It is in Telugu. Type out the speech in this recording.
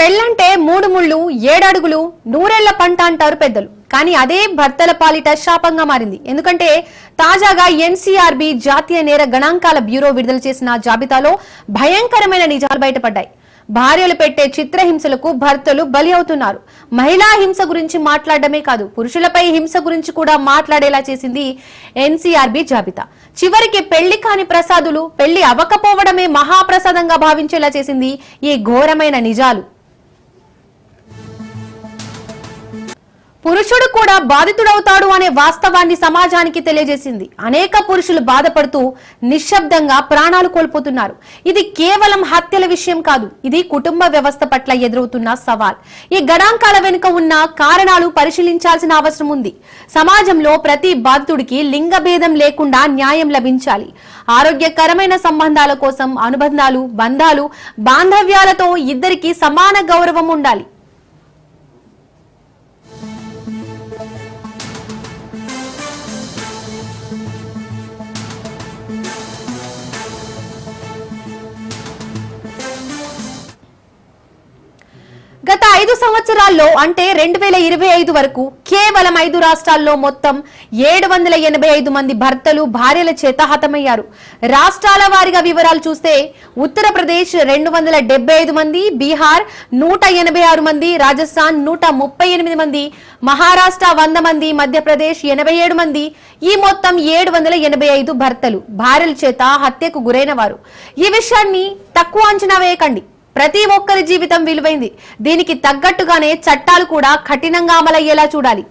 పెళ్ళంటే మూడు ముళ్ళు ఏడడుగులు నూరేళ్ల పంట అంటారు పెద్దలు. కానీ అదే భర్తల పాలిట శాపంగా మారింది. ఎందుకంటే తాజాగా ఎన్సీఆర్బీ జాతీయ నేర గణాంకాల బ్యూరో విడుదల చేసిన జాబితాలో భయంకరమైన నిజాలు బయటపడ్డాయి. భార్యలు పెట్టే చిత్రహింసలకు భర్తలు బలి అవుతున్నారు. మహిళా హింస గురించి మాట్లాడడమే కాదు, పురుషులపై హింస గురించి కూడా మాట్లాడేలా చేసింది ఎన్సీఆర్బీ జాబితా. చివరికి పెళ్లి కాని ప్రసాదులు పెళ్లి అవ్వకపోవడమే మహాప్రసాదంగా భావించేలా చేసింది ఈ ఘోరమైన నిజాలు. పురుషుడు కూడా బాధితుడవుతాడు అనే వాస్తవాన్ని సమాజానికి తెలియజేసింది. అనేక పురుషులు బాధపడుతూ నిశ్శబ్దంగా ప్రాణాలు కోల్పోతున్నారు. ఇది కేవలం హత్యల విషయం కాదు, ఇది కుటుంబ వ్యవస్థ పట్ల ఎదురవుతున్న సవాల్. ఈ గణాంకాల వెనుక ఉన్న కారణాలు పరిశీలించాల్సిన అవసరం ఉంది. సమాజంలో ప్రతి బాధితుడికి లింగ భేదం లేకుండా న్యాయం లభించాలి. ఆరోగ్యకరమైన సంబంధాల కోసం అనుబంధాలు, బంధాలు, బాంధవ్యాలతో ఇద్దరికి సమాన గౌరవం ఉండాలి. గత 5 సంవత్సరాల్లో అంటే 2025 వరకు కేవలం 5 రాష్ట్రాల్లో మొత్తం 785 మంది భర్తలు భార్యల చేత హతమయ్యారు. రాష్ట్రాల వారీగా వివరాలు చూస్తే ఉత్తరప్రదేశ్ 275 మంది, బీహార్ 186 మంది, రాజస్థాన్ 138 మంది, మహారాష్ట్ర 100 మంది, మధ్యప్రదేశ్ 87 మంది. ఈ మొత్తం 785 భర్తలు భార్యల చేత హత్యకు గురైన వారు. ఈ విషయాన్ని తక్కువ అంచనా వేయకండి. ప్రతి ఒక్కరి జీవితం విలువైంది. దీనికి తగ్గట్టుగానే చట్టాలు కూడా కఠినంగా అమలయ్యేలా చూడాలి.